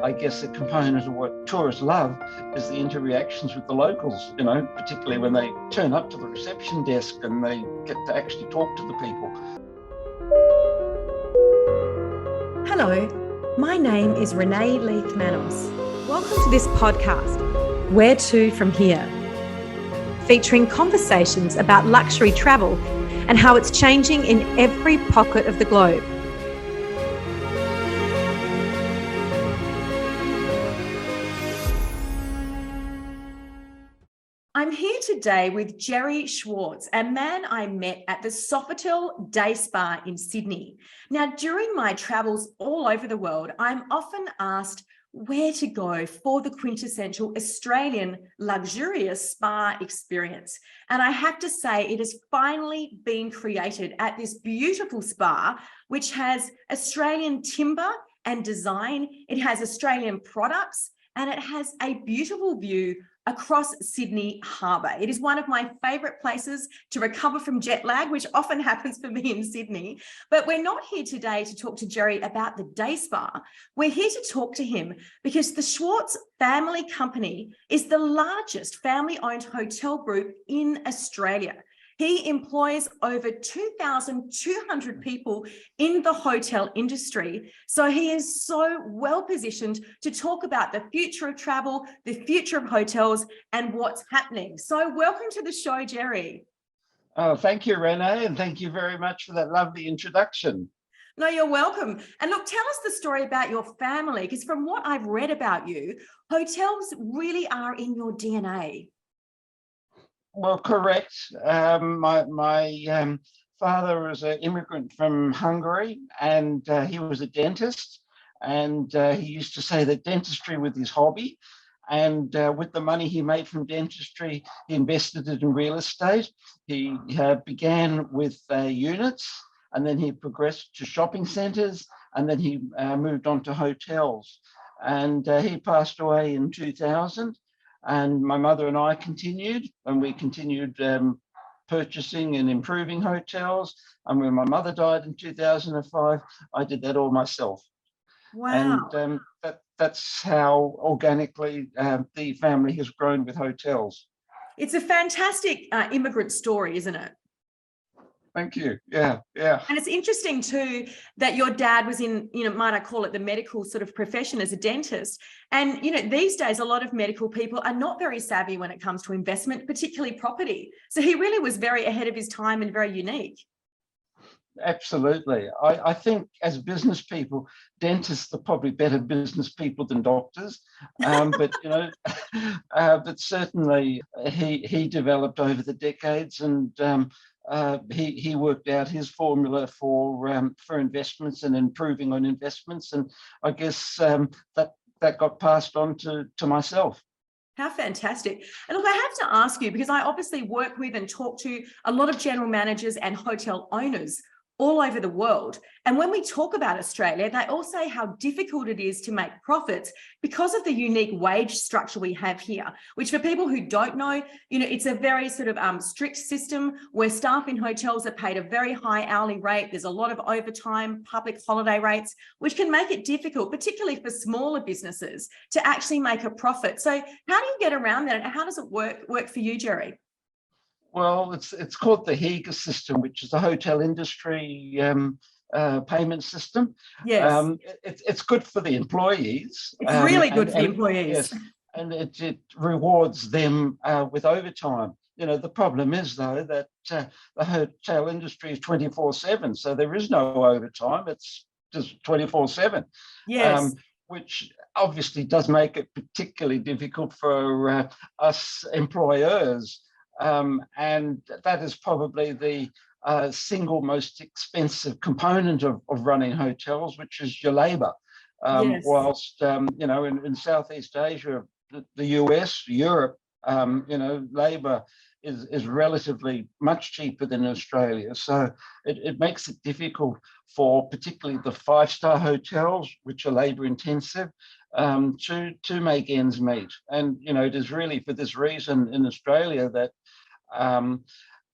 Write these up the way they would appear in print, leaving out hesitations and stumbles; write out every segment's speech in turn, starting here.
I guess a component of what tourists love is the interactions with the locals, particularly when they turn up to the reception desk and they get to actually talk to the people. Hello, my name is Renae Leith-Manos. Welcome to this podcast, Where to From Here, featuring conversations about luxury travel and how it's changing in every pocket of the globe. I'm here today with Jerry Schwartz, a man I met at the Sofitel Day Spa in Sydney. Now, during my travels all over the world, I'm often asked where to go for the quintessential Australian luxurious spa experience. And I have to say, it has finally been created at this beautiful spa, which has Australian timber and design. It has Australian products, and it has a beautiful view across Sydney Harbour. It is one of my favourite places to recover from jet lag, which often happens for me in Sydney. But we're not here today to talk to Jerry about the day spa. We're here to talk to him because the Schwartz Family Company is the largest family-owned hotel group in Australia. He employs over 2,200 people in the hotel industry. So he is so well positioned to talk about the future of travel, the future of hotels, and what's happening. So welcome to the show, Jerry. Oh, thank you, Renae, and thank you very much for that lovely introduction. No, you're welcome. And look, tell us the story about your family, because from what I've read about you, hotels really are in your DNA. Well, correct. My father was an immigrant from Hungary, and he was a dentist. And he used to say that dentistry was his hobby. And with the money he made from dentistry, he invested it in real estate. He began with units, and then he progressed to shopping centres, and then he moved on to hotels. And he passed away in 2000. And my mother and I continued, and we continued purchasing and improving hotels. And when my mother died in 2005, I did that all myself. Wow. And that's how organically the family has grown with hotels. It's a fantastic immigrant story, isn't it? Thank you. Yeah. And it's interesting too that your dad was in, might I call it the medical sort of profession as a dentist. And, these days, a lot of medical people are not very savvy when it comes to investment, particularly property. So he really was very ahead of his time and very unique. Absolutely. I think as business people, dentists are probably better business people than doctors. But certainly he developed over the decades, and he worked out his formula for investments and improving on investments. And I guess that got passed on to myself. How fantastic. And look, I have to ask you, because I obviously work with and talk to a lot of general managers and hotel owners all over the world. And when we talk about Australia, they all say how difficult it is to make profits because of the unique wage structure we have here, which for people who don't know, it's a very sort of strict system where staff in hotels are paid a very high hourly rate. There's a lot of overtime, public holiday rates, which can make it difficult, particularly for smaller businesses, to actually make a profit. So how do you get around that? And how does it work for you, Jerry? Well, it's called the HEGA system, which is the hotel industry payment system. Yes. It's good for the employees. It's really good for the employees. Yes, and it rewards them with overtime. The problem is, though, that the hotel industry is 24/7, so there is no overtime. It's just 24/7. Yes. Which obviously does make it particularly difficult for us employers. And that is probably the single most expensive component of running hotels, which is your labour. Yes. Whilst, in Southeast Asia, the US, Europe, labour is relatively much cheaper than Australia. So it makes it difficult for particularly the five-star hotels, which are labour intensive, to make ends meet. And, it is really for this reason in Australia that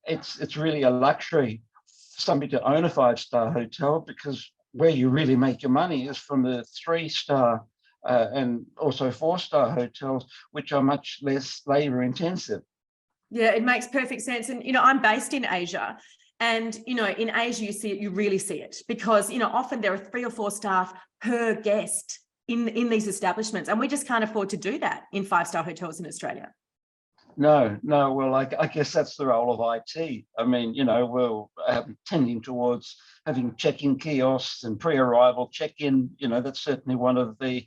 it's really a luxury for somebody to own a five-star hotel, because where you really make your money is from the three-star and also 4-star hotels, which are much less labor intensive. Yeah, it makes perfect sense. And, I'm based in Asia. And, in Asia, you really see it because, often there are 3 or 4 staff per guest in these establishments. And we just can't afford to do that in 5-star hotels in Australia. No. Well, I guess that's the role of IT. I mean, we're tending towards having check-in kiosks and pre-arrival check-in. That's certainly one of the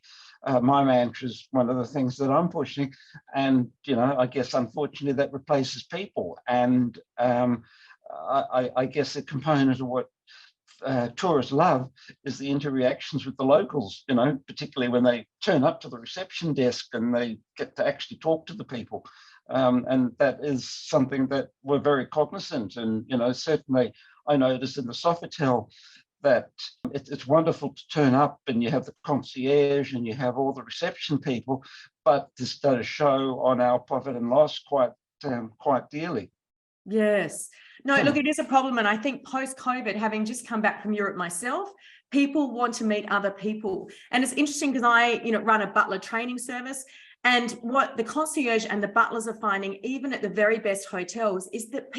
my mantras, one of the things that I'm pushing. And, I guess, unfortunately, that replaces people. And I guess a component of what tourists love is the interactions with the locals, particularly when they turn up to the reception desk and they get to actually talk to the people. And that is something that we're very cognizant. And, certainly I notice in the Sofitel that it's wonderful to turn up and you have the concierge and you have all the reception people, but this does show on our profit and loss quite dearly. Yes. No, look, it is a problem. And I think post-COVID, having just come back from Europe myself, people want to meet other people. And it's interesting because I, run a butler training service. And what the concierge and the butlers are finding, even at the very best hotels, is that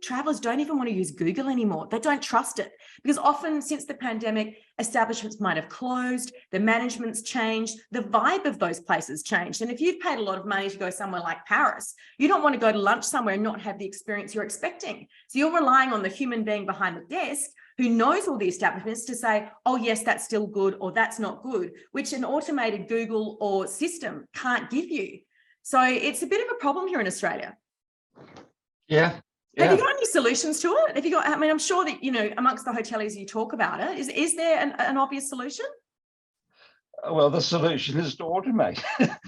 travelers don't even want to use Google anymore. They don't trust it because often since the pandemic, establishments might have closed, the management's changed, the vibe of those places changed. And if you've paid a lot of money to go somewhere like Paris, you don't want to go to lunch somewhere and not have the experience you're expecting. So you're relying on the human being behind the desk who knows all the establishments to say, oh, yes, that's still good or that's not good, which an automated Google or system can't give you. So it's a bit of a problem here in Australia. Yeah. Have you got any solutions to it? I'm sure that, amongst the hoteliers you talk about it, is there an obvious solution? Well, the solution is to automate.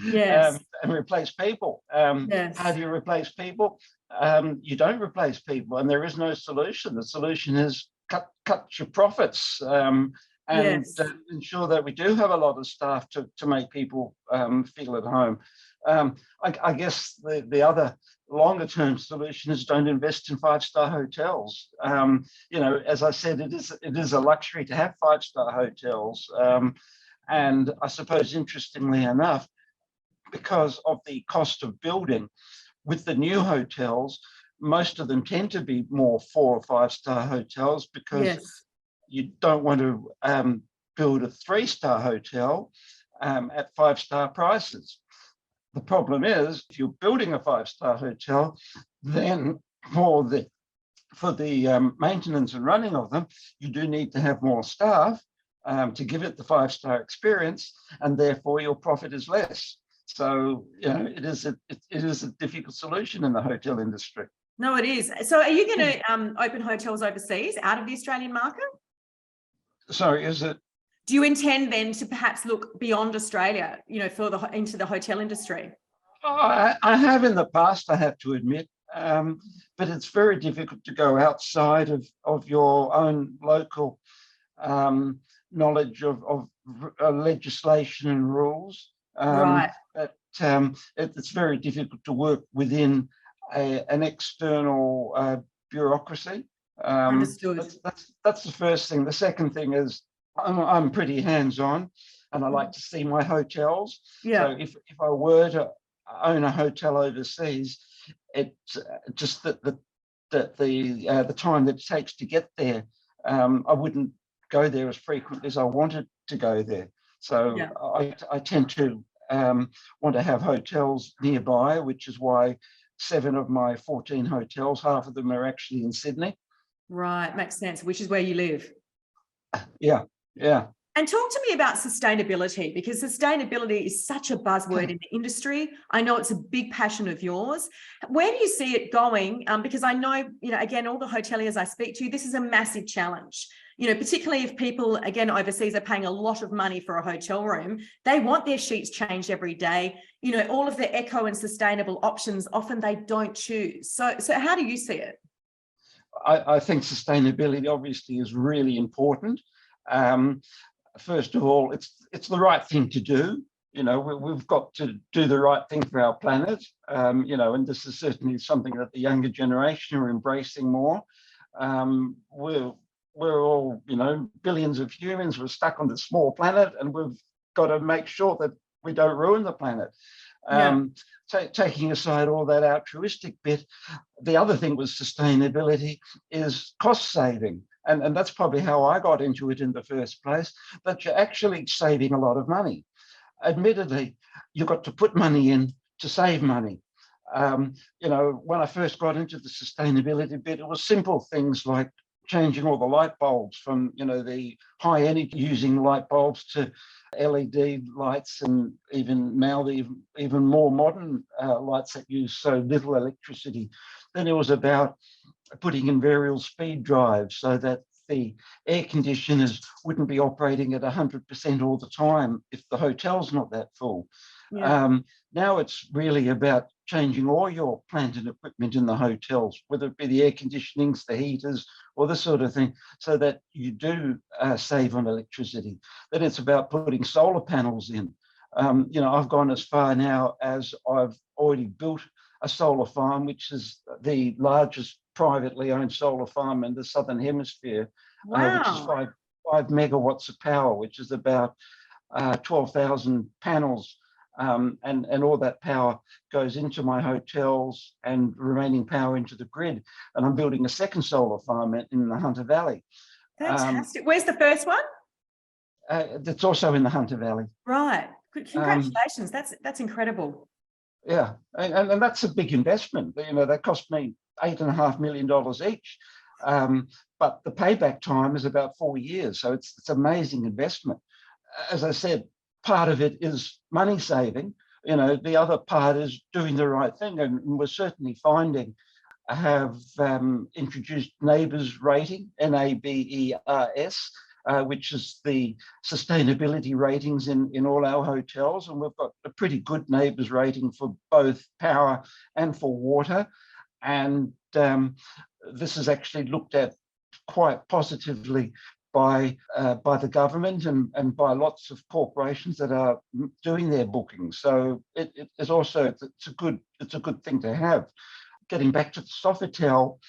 Yes. And replace people. Yes. How do you replace people? You don't replace people, and there is no solution. The solution is cut your profits and ensure that we do have a lot of staff to make people feel at home. I guess the other longer term solution is don't invest in 5-star hotels. As I said, it is a luxury to have 5-star hotels. And I suppose, interestingly enough, because of the cost of building, with the new hotels, most of them tend to be more 4 or 5-star hotels because you don't want to build a 3-star hotel at 5-star prices. The problem is, if you're building a 5-star hotel, then for the maintenance and running of them, you do need to have more staff to give it the 5-star experience, and therefore your profit is less. So, it is a difficult solution in the hotel industry. No, it is. So are you going to open hotels overseas out of the Australian market? Sorry, is it? Do you intend then to perhaps look beyond Australia, further into the hotel industry? I have in the past, I have to admit, but it's very difficult to go outside of your own local knowledge of legislation and rules. Right. It's very difficult to work within an external bureaucracy. Understood. That's the first thing. The second thing is I'm pretty hands-on, and I like to see my hotels. Yeah. So if I were to own a hotel overseas, it's just that the time that it takes to get there, I wouldn't go there as frequently as I wanted to go there. So I tend to want to have hotels nearby, which is why 7 of my 14 hotels, half of them are actually in Sydney. Right, makes sense, which is where you live. Yeah. And talk to me about sustainability, because sustainability is such a buzzword in the industry. I know it's a big passion of yours. Where do you see it going? Because I know, again, all the hoteliers I speak to, this is a massive challenge. Particularly if people, again, overseas are paying a lot of money for a hotel room, they want their sheets changed every day. All of the eco and sustainable options, often they don't choose. So how do you see it? I think sustainability obviously is really important. First of all, it's the right thing to do. We've got to do the right thing for our planet. And this is certainly something that the younger generation are embracing more. We're all, billions of humans. We're stuck on this small planet, and we've got to make sure that we don't ruin the planet. Taking aside all that altruistic bit, the other thing with sustainability is cost saving. And that's probably how I got into it in the first place, that you're actually saving a lot of money. Admittedly, you've got to put money in to save money. When I first got into the sustainability bit, it was simple things like changing all the light bulbs from, the high energy using light bulbs to LED lights, and even now the even more modern lights that use so little electricity. Then it was about putting in variable speed drives so that the air conditioners wouldn't be operating at 100% all the time if the hotel's not that full. Now it's really about changing all your plant and equipment in the hotels, whether it be the air conditionings, the heaters, or this sort of thing, so that you do save on electricity. Then it's about putting solar panels in. I've gone as far now as I've already built a solar farm, which is the largest privately owned solar farm in the Southern Hemisphere, which is 5 megawatts of power, which is about 12,000 panels. And all that power goes into my hotels and remaining power into the grid. And I'm building a second solar farm in the Hunter Valley. Fantastic. Where's the first one? That's also in the Hunter Valley. Right. Congratulations. That's incredible. Yeah, and that's a big investment. That cost me $8.5 million each. But the payback time is about 4 years. So it's amazing investment. As I said, part of it is money saving. The other part is doing the right thing. And we're certainly finding I have introduced NABERS rating, NABERS, which is the sustainability ratings in all our hotels. And we've got a pretty good NABERS rating for both power and for water. And this is actually looked at quite positively by the government and by lots of corporations that are doing their bookings. So it's also it's a good thing to have. Getting back to the Sofitel,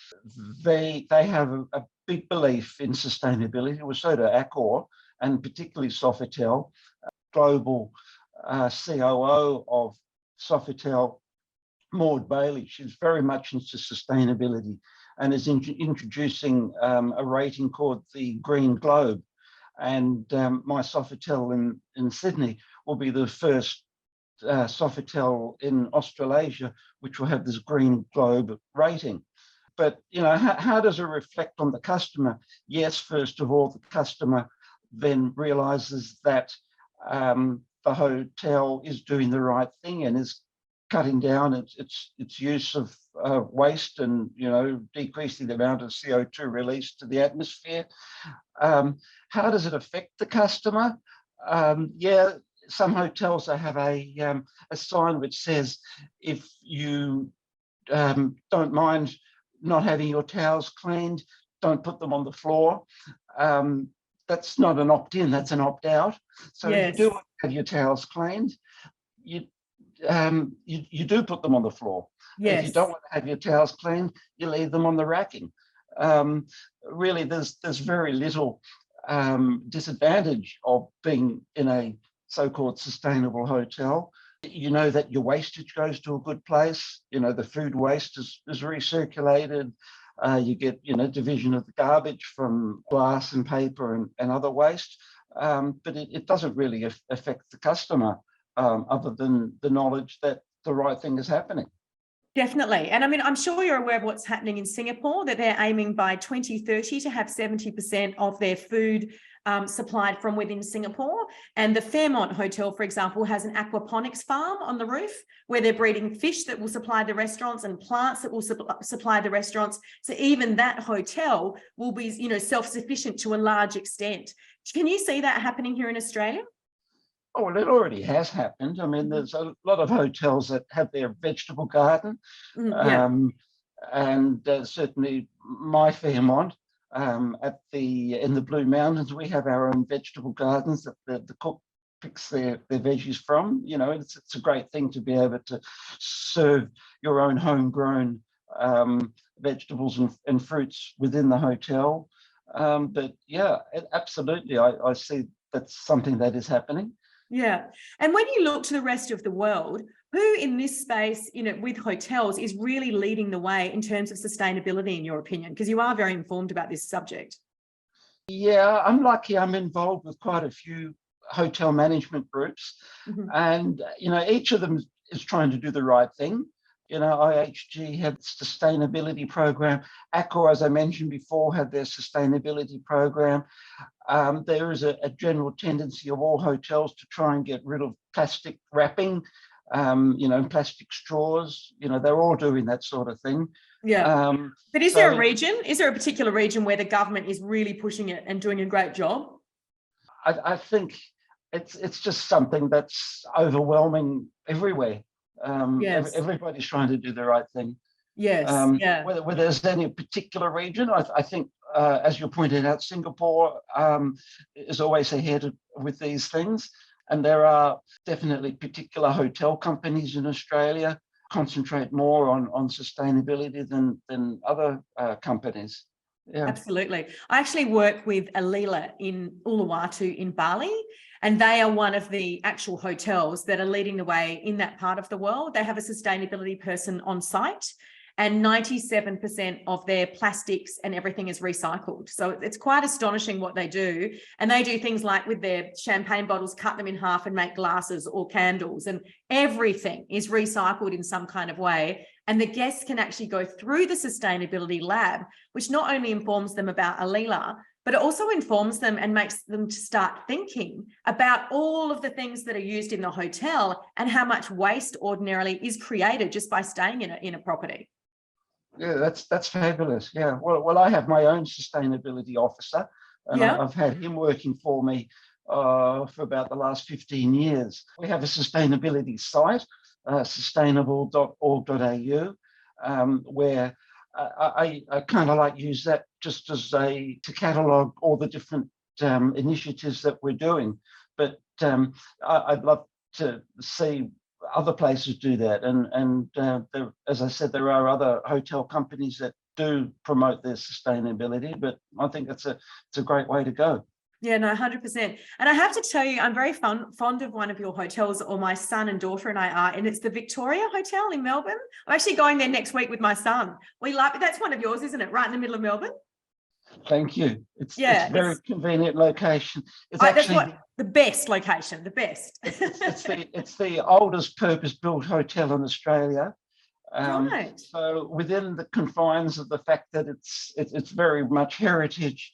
they have a big belief in sustainability. Well, so do Accor, and particularly Sofitel. Global COO of Sofitel, Maud Bailey, she's very much into sustainability and is introducing a rating called the Green Globe. And my Sofitel in Sydney will be the first Sofitel in Australasia which will have this Green Globe rating. But how does it reflect on the customer? Yes, first of all, the customer then realizes that the hotel is doing the right thing and is cutting down its use of waste and decreasing the amount of CO2 released to the atmosphere. How does it affect the customer? Some hotels have a sign which says, if you don't mind not having your towels cleaned, don't put them on the floor. That's not an opt-in, that's an opt-out. So if you do have your towels cleaned, you do put them on the floor. If you don't want to have your towels cleaned, you leave them on the racking. Really, there's very little disadvantage of being in a so-called sustainable hotel. You know that your wastage goes to a good place. The food waste is recirculated. You get division of the garbage from glass and paper and other waste. But it doesn't really affect the customer, other than the knowledge that the right thing is happening. Definitely. And I mean, I'm sure you're aware of what's happening in Singapore, that they're aiming by 2030 to have 70% of their food supplied from within Singapore. And the Fairmont Hotel, for example, has an aquaponics farm on the roof where they're breeding fish that will supply the restaurants and plants that will supply the restaurants. So even that hotel will be, self-sufficient to a large extent. Can you see that happening here in Australia? Oh, well, it already has happened. I mean, there's a lot of hotels that have their vegetable garden. And certainly my Fairmont in the Blue Mountains, we have our own vegetable gardens that the cook picks their veggies from. It's a great thing to be able to serve your own homegrown vegetables and fruits within the hotel. But yeah, absolutely, I see that's something that is happening. Yeah. And when you look to the rest of the world, who in this space, with hotels is really leading the way in terms of sustainability, in your opinion? Because you are very informed about this subject. Yeah, I'm lucky. I'm involved with quite a few hotel management groups, Mhm. and each of them is trying to do the right thing. IHG had sustainability program. Accor, as I mentioned before, had their sustainability program. There is a general tendency of all hotels to try and get rid of plastic wrapping, plastic straws. They're all doing that sort of thing. Yeah. But is there a particular region where the government is really pushing it and doing a great job? I think it's just something that's overwhelming everywhere. Yes. Everybody's trying to do the right thing. Yes. Yeah. Whether there's any particular region, I think, as you pointed out, Singapore is always ahead with these things. And there are definitely particular hotel companies in Australia concentrate more on sustainability than other companies. Yeah. Absolutely. I actually work with Alila in Uluwatu in Bali, and they are one of the actual hotels that are leading the way in that part of the world. They have a sustainability person on site, and 97% of their plastics and everything is recycled. So it's quite astonishing what they do. And they do things like with their champagne bottles, cut them in half and make glasses or candles, and everything is recycled in some kind of way. And the guests can actually go through the sustainability lab, which not only informs them about Alila, but it also informs them and makes them to start thinking about all of the things that are used in the hotel and how much waste ordinarily is created just by staying in a property. Yeah, that's fabulous. Yeah. Well, I have my own sustainability officer, and Yeah. I've had him working for me for about the last 15 years. We have a sustainability site, sustainable.org.au, where I kind of like use that just as to catalogue all the different initiatives that we're doing. But I'd love to see other places do that, and there, as I said, there are other hotel companies that do promote their sustainability, but I think it's a great way to go. Yeah, no, 100%. And I have to tell you, I'm very fond of one of your hotels, or my son and daughter and I are, and it's the Victoria Hotel in Melbourne. I'm actually going there next week with my son. We like it. That's one of yours, isn't it? Right in the middle of Melbourne. Thank you. It's a very convenient location. It's actually the best location, the best. it's the oldest purpose-built hotel in Australia. Right. So within the confines of the fact that it's very much heritage,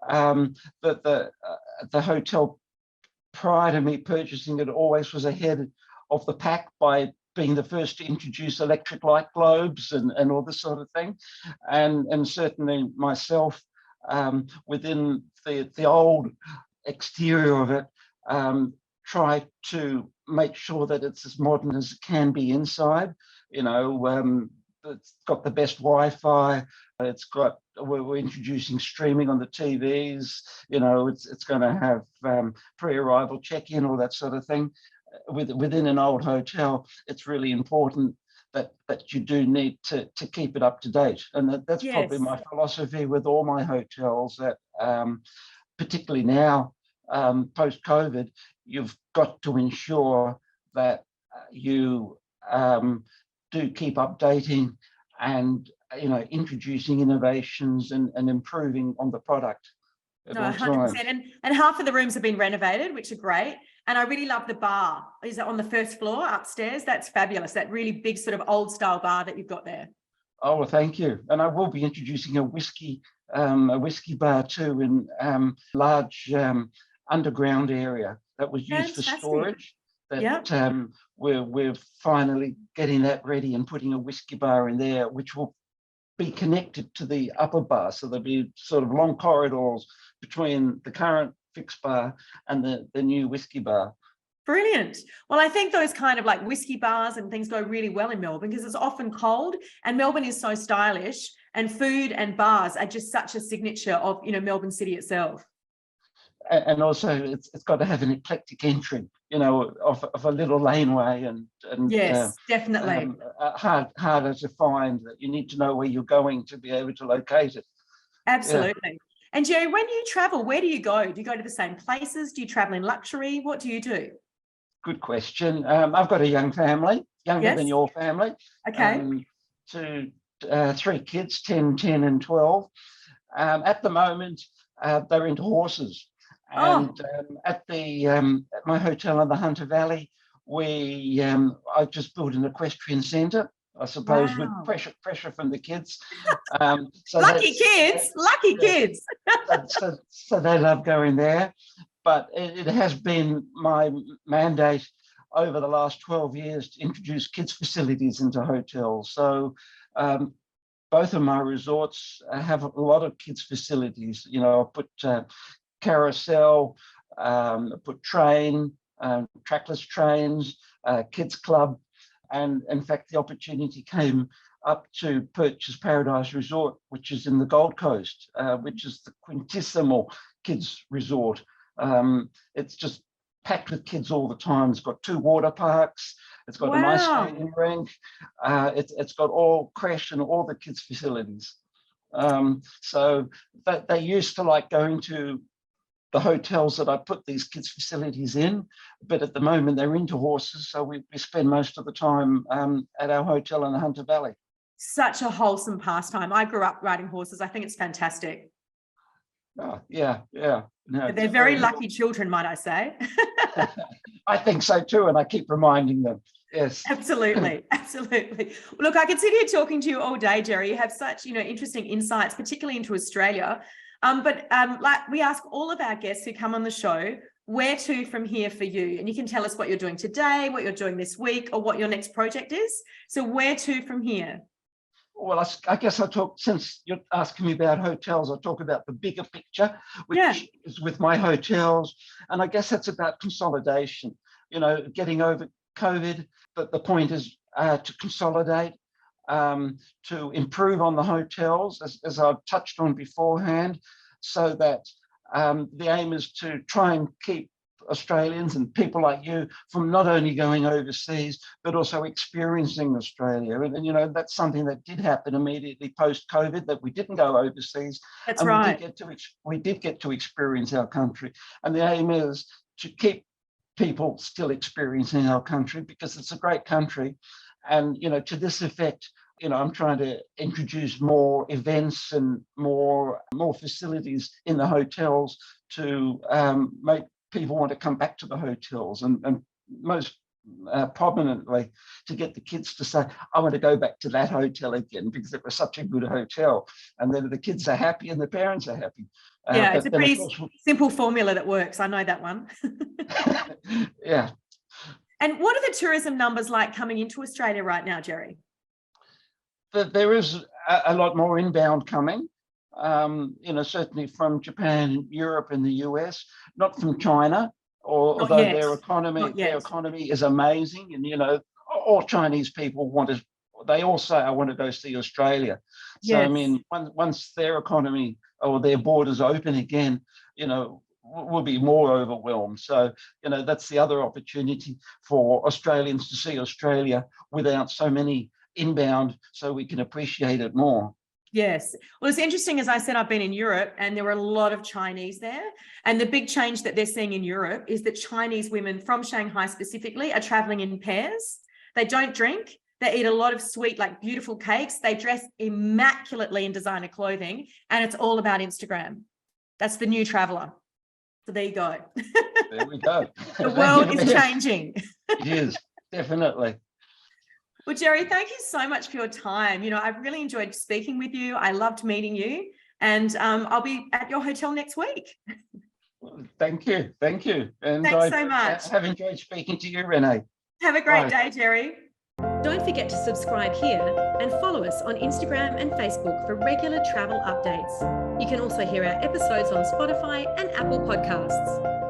that the hotel prior to me purchasing it always was ahead of the pack by being the first to introduce electric light globes and all this sort of thing, and certainly myself. Within the old exterior of it, try to make sure that it's as modern as it can be inside. It's got the best Wi-Fi. We're introducing streaming on the TVs. It's going to have pre-arrival check-in, all that sort of thing. Within an old hotel, it's really important that you do need to keep it up to date. And that's probably my philosophy with all my hotels, that particularly now, post-COVID, you've got to ensure that you do keep updating and introducing innovations and improving on the product. No, 100%. And half of the rooms have been renovated, which are great. And I really love the bar. Is it on the first floor upstairs? That's fabulous. That really big sort of old style bar that you've got there. Oh, well, thank you. And I will be introducing a whiskey bar too, in large underground area that was used for storage. We're finally getting that ready and putting a whiskey bar in there, which will be connected to the upper bar. So there'll be sort of long corridors between the current fixed bar and the new whiskey bar. Brilliant. Well, I think those kind of like whiskey bars and things go really well in Melbourne because it's often cold, and Melbourne is so stylish, and food and bars are just such a signature of Melbourne City itself. And also it's got to have an eclectic entry, of a little laneway, and yes, definitely harder to find. That you need to know where you're going to be able to locate it. Absolutely. Yeah. And Jerry, when you travel, where do you go? Do you go to the same places? Do you travel in luxury? What do you do? good question. I've got a young family, younger Yes. than your family. Okay. Three kids, 10, 10 and 12. At the moment, they're into horses. Oh, And at my hotel in the Hunter Valley, I just built an equestrian centre, I suppose, with wow. pressure from the kids. Lucky kids, lucky Yeah, kids. so they love going there. But it has been my mandate over the last 12 years to introduce kids facilities into hotels. So both of my resorts have a lot of kids facilities. I put carousel, put train, trackless trains, kids club. And in fact, the opportunity came up to purchase Paradise Resort, which is in the Gold Coast, which is the quintessimo kids resort. It's just packed with kids all the time. It's got 2 water parks. It's got an ice Wow. skating rink. It's got all creche and all the kids facilities. So that they used to like going to the hotels that I put these kids facilities in, but at the moment they're into horses, so we spend most of the time at our hotel in the Hunter Valley. Such a wholesome pastime. I grew up riding horses. I think it's fantastic. Oh, yeah. No, But they're very lucky children, might I say. I think so too, and I keep reminding them. Yes. Absolutely. Look, I could sit here talking to you all day, Jerry. You have such, interesting insights, particularly into Australia. But like we ask all of our guests who come on the show, where to from here for you? And you can tell us what you're doing today, what you're doing this week, or what your next project is. So where to from here? Well, I guess I'll talk, since you're asking me about hotels, I'll talk about the bigger picture, which is with my hotels. And I guess that's about consolidation, getting over COVID. But the point is to consolidate, to improve on the hotels, as I've touched on beforehand, so that the aim is to try and keep Australians and people like you from not only going overseas, but also experiencing Australia. And that's something that did happen immediately post-COVID, that we didn't go overseas. That's right. We did get to experience our country. And the aim is to keep people still experiencing our country, because it's a great country. And, to this effect, I'm trying to introduce more events and more facilities in the hotels to make people want to come back to the hotels, and most prominently to get the kids to say, I want to go back to that hotel again because it was such a good hotel. And then the kids are happy and the parents are happy. Yeah, it's a pretty simple formula that works. I know that one. Yeah. And what are the tourism numbers like coming into Australia right now, Jerry? There is a lot more inbound coming. Certainly from Japan, Europe, and the US, not from China, although their economy is amazing. And, all Chinese people they all say, I want to go see Australia. So, I mean, once their economy or their borders open again, we'll be more overwhelmed. So, that's the other opportunity for Australians to see Australia without so many inbound, so we can appreciate it more. Yes. Well, it's interesting. As I said, I've been in Europe and there were a lot of Chinese there. And the big change that they're seeing in Europe is that Chinese women from Shanghai specifically are traveling in pairs. They don't drink. They eat a lot of sweet, like beautiful cakes. They dress immaculately in designer clothing. And it's all about Instagram. That's the new traveler. So there you go. There we go. The world is changing. It is, definitely. Well, Jerry, thank you so much for your time. I've really enjoyed speaking with you. I loved meeting you, and I'll be at your hotel next week. Thank you. And thanks so much. Have enjoyed speaking to you, Renae. Have a great day, Jerry. Don't forget to subscribe here and follow us on Instagram and Facebook for regular travel updates. You can also hear our episodes on Spotify and Apple Podcasts.